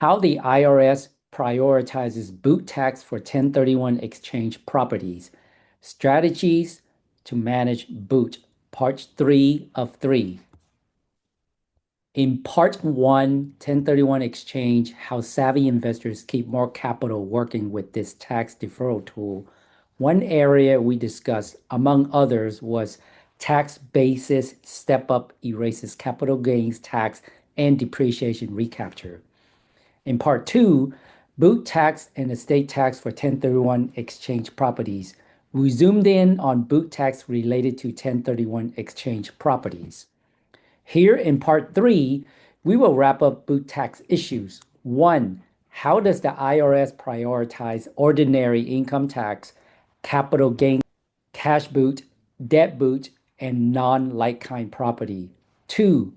How the IRS prioritizes boot tax for 1031 exchange properties. Strategies to manage boot. Part 3 of 3. In part 1, 1031 exchange, how savvy investors keep more capital working with this tax deferral tool. One area we discussed, among others, was tax basis step up erases capital gains tax and depreciation recapture. In part 2, boot tax and estate tax for 1031 exchange properties. We zoomed in on boot tax related to 1031 exchange properties. Here in part 3, we will wrap up boot tax issues. 1. How does the IRS prioritize ordinary income tax, capital gain, cash boot, debt boot, and non-like-kind property? 2.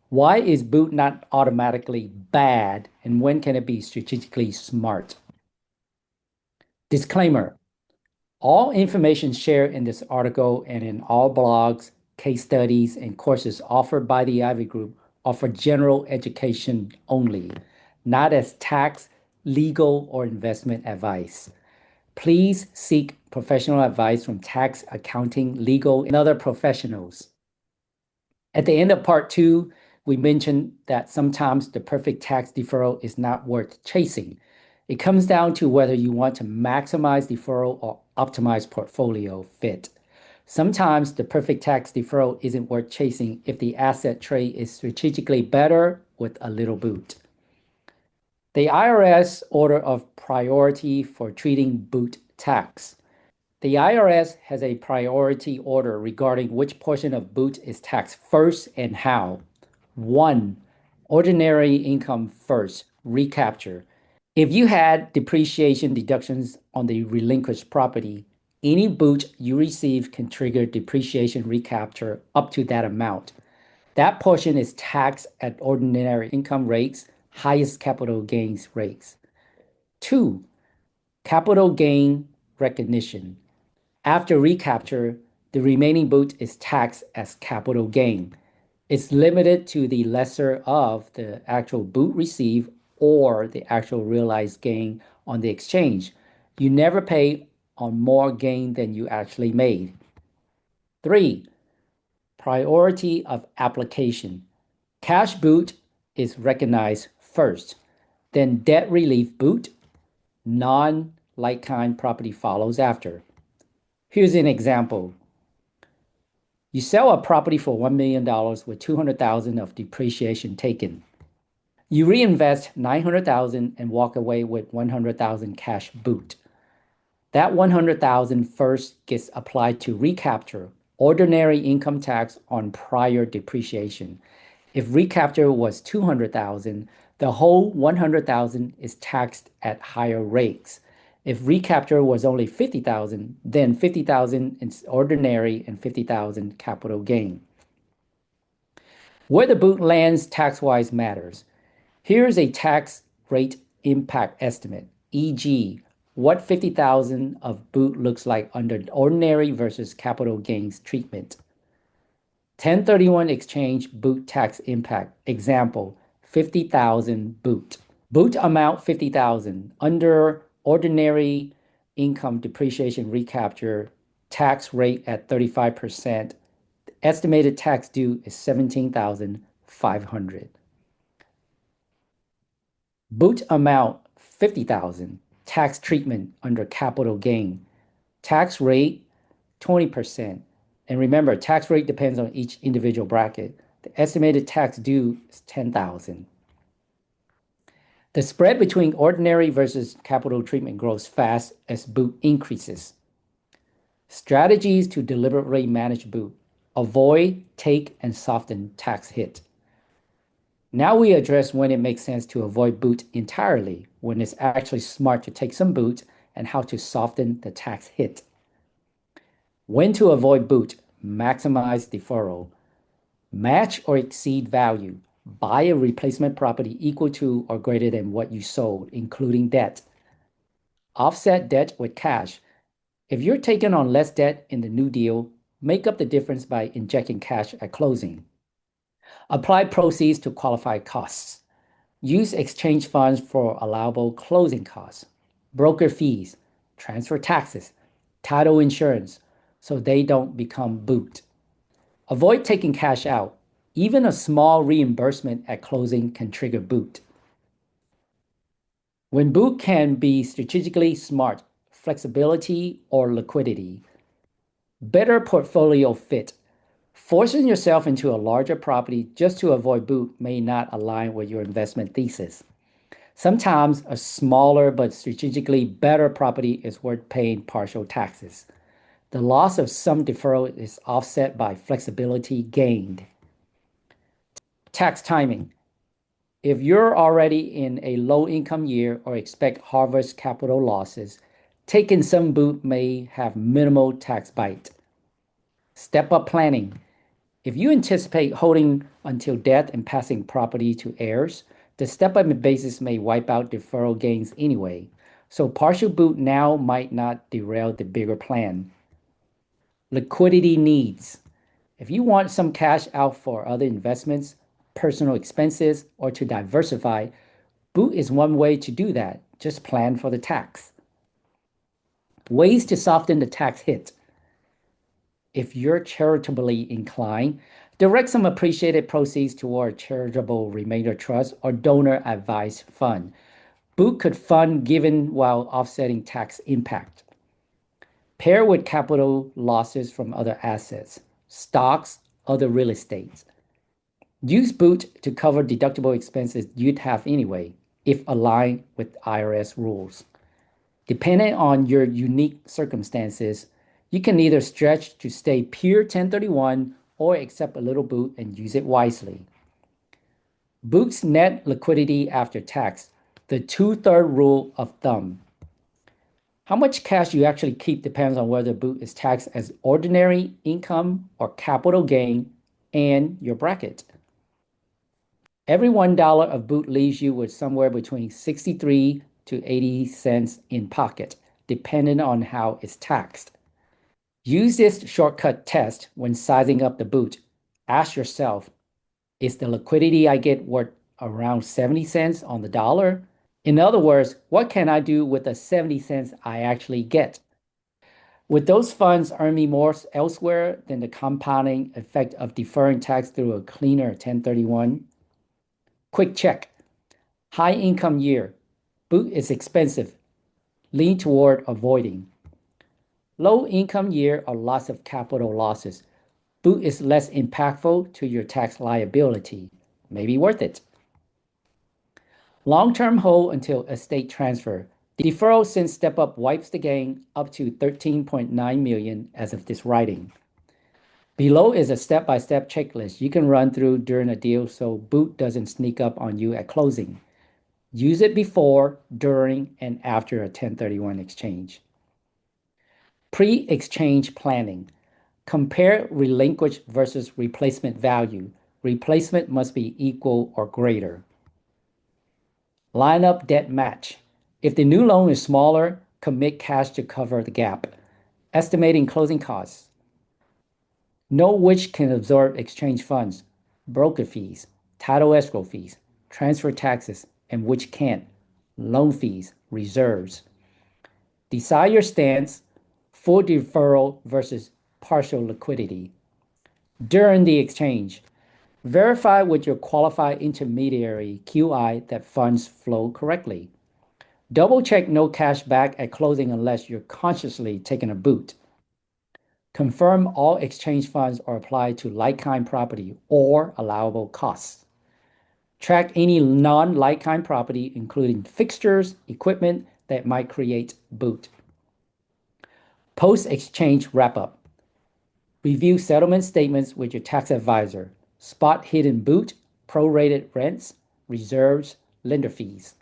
Why is boot not automatically bad, and when can it be strategically smart? Disclaimer: all information shared in this article and in all blogs, case studies, and courses offered by the Ivy Group are for general education only, not as tax, legal, or investment advice. Please seek professional advice from tax, accounting, legal, and other professionals. At the end of part 2, we mentioned that sometimes the perfect tax deferral is not worth chasing. It comes down to whether you want to maximize deferral or optimize portfolio fit. Sometimes the perfect tax deferral isn't worth chasing if the asset trade is strategically better with a little boot. The IRS order of priority for treating boot tax. The IRS has a priority order regarding which portion of boot is taxed first and how. 1. Ordinary income first, recapture. If you had depreciation deductions on the relinquished property, any boot you receive can trigger depreciation recapture up to that amount. That portion is taxed at ordinary income rates, highest capital gains rates. 2. Capital gain recognition. After recapture, the remaining boot is taxed as capital gain. It's limited to the lesser of the actual boot received or the actual realized gain on the exchange. You never pay on more gain than you actually made. 3. Priority of application. Cash boot is recognized first, then debt relief boot, non-like-kind property follows after. Here's an example. You sell a property for $1 million with $200,000 of depreciation taken. You reinvest $900,000 and walk away with $100,000 cash boot. That $100,000 first gets applied to recapture, ordinary income tax on prior depreciation. If recapture was $200,000, the whole $100,000 is taxed at higher rates. If recapture was only $50,000, then $50,000 is ordinary and $50,000 capital gain. Where the boot lands tax-wise matters. Here's a tax rate impact estimate, e.g., what $50,000 of boot looks like under ordinary versus capital gains treatment. 1031 exchange boot tax impact, example, 50,000 boot. Boot amount 50,000 under ordinary income depreciation recapture, tax rate at 35%. Estimated tax due is 17,500. Boot amount 50,000. Tax treatment under capital gain. Tax rate 20%. And remember, tax rate depends on each individual bracket. The estimated tax due is 10,000. The spread between ordinary versus capital treatment grows fast as boot increases. Strategies to deliberately manage boot. Avoid, take, and soften tax hit. Now we address when it makes sense to avoid boot entirely, when it's actually smart to take some boot, and how to soften the tax hit. When to avoid boot, maximize deferral. Match or exceed value. Buy a replacement property equal to or greater than what you sold, including debt. Offset debt with cash. If you're taking on less debt in the new deal, make up the difference by injecting cash at closing. Apply proceeds to qualified costs. Use exchange funds for allowable closing costs, broker fees, transfer taxes, title insurance, so they don't become boot. Avoid taking cash out. Even a small reimbursement at closing can trigger boot. When boot can be strategically smart, flexibility, or liquidity, better portfolio fit. Forcing yourself into a larger property just to avoid boot may not align with your investment thesis. Sometimes a smaller but strategically better property is worth paying partial taxes. The loss of some deferral is offset by flexibility gained. Tax timing. If you're already in a low income year or expect harvest capital losses, taking some boot may have minimal tax bite. Step up planning. If you anticipate holding until death and passing property to heirs, the step up basis may wipe out deferral gains anyway. So partial boot now might not derail the bigger plan. Liquidity needs. If you want some cash out for other investments, personal expenses, or to diversify, boot is one way to do that. Just plan for the tax. Ways to soften the tax hit. If you're charitably inclined, direct some appreciated proceeds toward charitable remainder trust or donor advised fund. Boot could fund given while offsetting tax impact. Pair with capital losses from other assets, stocks, other real estate. Use boot to cover deductible expenses you'd have anyway, if aligned with IRS rules. Depending on your unique circumstances, you can either stretch to stay pure 1031 or accept a little boot and use it wisely. Boot's net liquidity after tax, the two-third rule of thumb. How much cash you actually keep depends on whether boot is taxed as ordinary income or capital gain and your bracket. Every $1 of boot leaves you with somewhere between 63 to 80 cents in pocket, depending on how it's taxed. Use this shortcut test when sizing up the boot. Ask yourself, is the liquidity I get worth around 70 cents on the dollar? In other words, what can I do with the 70 cents I actually get? Would those funds earn me more elsewhere than the compounding effect of deferring tax through a cleaner 1031? Quick check. High income year. Boot is expensive. Lean toward avoiding. Low income year or lots of capital losses. Boot is less impactful to your tax liability. Maybe worth it. Long-term hold until estate transfer. Deferral since step up wipes the gain up to 13.9 million as of this writing. Below is a step-by-step checklist you can run through during a deal so boot doesn't sneak up on you at closing. Use it before, during, and after a 1031 exchange. Pre-exchange planning. Compare relinquished versus replacement value. Replacement must be equal or greater. Line up debt match. If the new loan is smaller, commit cash to cover the gap. Estimating closing costs. Know which can absorb exchange funds, broker fees, title escrow fees, transfer taxes, and which can't, loan fees, reserves. Decide your stance, full deferral versus partial liquidity. During the exchange, verify with your qualified intermediary QI that funds flow correctly. Double check no cash back at closing unless you're consciously taking a boot. Confirm all exchange funds are applied to like-kind property or allowable costs. Track any non-like-kind property, including fixtures, equipment that might create boot. Post-exchange wrap-up. Review settlement statements with your tax advisor. Spot hidden boot, prorated rents, reserves, lender fees.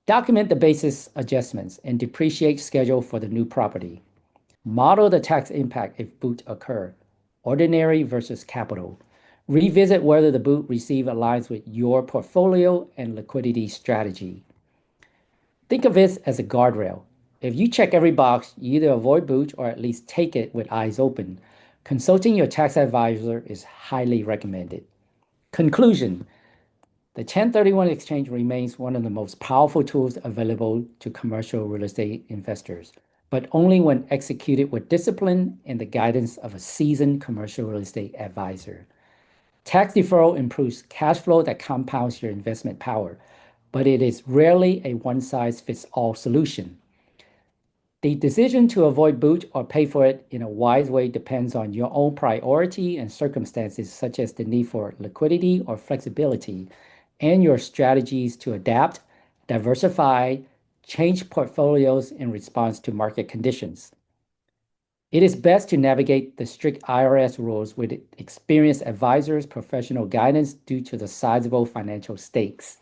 Document the basis adjustments and depreciate schedule for the new property. Model the tax impact if boot occur, ordinary versus capital. Revisit whether the boot received aligns with your portfolio and liquidity strategy. Think of this as a guardrail. If you check every box, you either avoid boot or at least take it with eyes open. Consulting your tax advisor is highly recommended. Conclusion. The 1031 exchange remains one of the most powerful tools available to commercial real estate investors, but only when executed with discipline and the guidance of a seasoned commercial real estate advisor. Tax deferral improves cash flow that compounds your investment power, but it is rarely a one size fits all solution. The decision to avoid boot or pay for it in a wise way depends on your own priority and circumstances, such as the need for liquidity or flexibility, and your strategies to adapt, diversify, change portfolios in response to market conditions. It is best to navigate the strict IRS rules with experienced advisors, professional guidance due to the sizable financial stakes.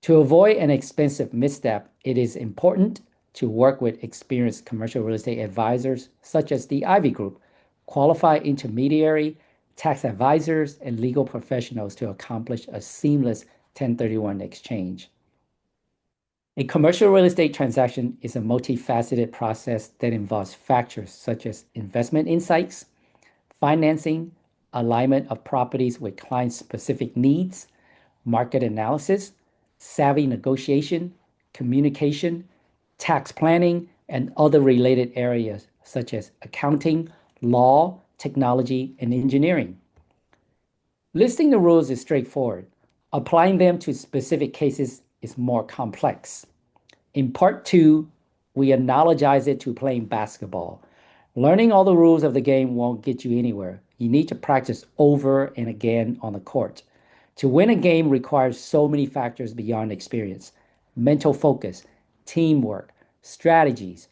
To avoid an expensive misstep, it is important to work with experienced commercial real estate advisors such as the Ivy Group, qualified intermediary, tax advisors, and legal professionals to accomplish a seamless 1031 exchange. A commercial real estate transaction is a multifaceted process that involves factors such as investment insights, financing, alignment of properties with client-specific needs, market analysis, savvy negotiation, communication, tax planning, and other related areas such as accounting, law, technology, and engineering. Listing the rules is straightforward. Applying them to specific cases is more complex. In part two, we analogize it to playing basketball. Learning all the rules of the game won't get you anywhere. You need to practice over and again on the court. To win a game requires so many factors beyond experience: mental focus, teamwork, strategies,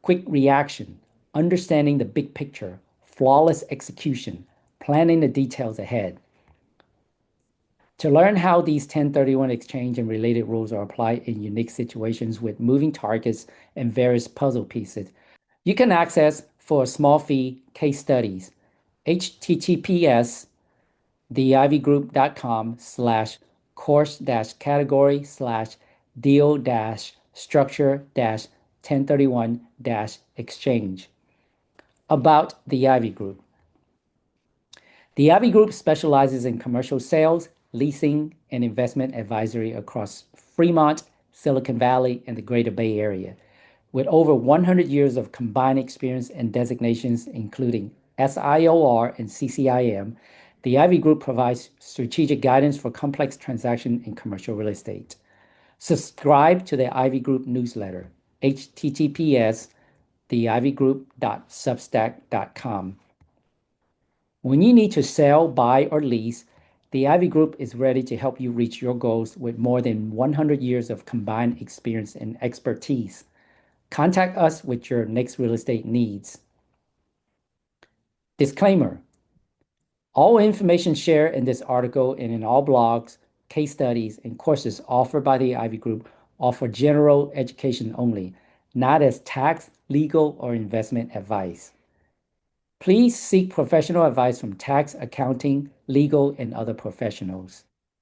quick reaction, understanding the big picture, flawless execution, planning the details ahead. To learn how these 1031 exchange and related rules are applied in unique situations with moving targets and various puzzle pieces, you can access for a small fee case studies. https theivygroup.com/course-category/deal-structure-1031-exchange. About the Ivy Group. The Ivy Group specializes in commercial sales, leasing, and investment advisory across Fremont, Silicon Valley, and the Greater Bay Area. With over 100 years of combined experience and designations, including SIOR and CCIM, the Ivy Group provides strategic guidance for complex transactions in commercial real estate. Subscribe to the Ivy Group newsletter, https theivygroup.substack.com. When you need to sell, buy, or lease, the Ivy Group is ready to help you reach your goals with more than 100 years of combined experience and expertise. Contact us with your next real estate needs. Disclaimer: all information shared in this article and in all blogs, case studies, and courses offered by the Ivy Group are for general education only, not as tax, legal, or investment advice. Please seek professional advice from tax, accounting, legal, and other professionals.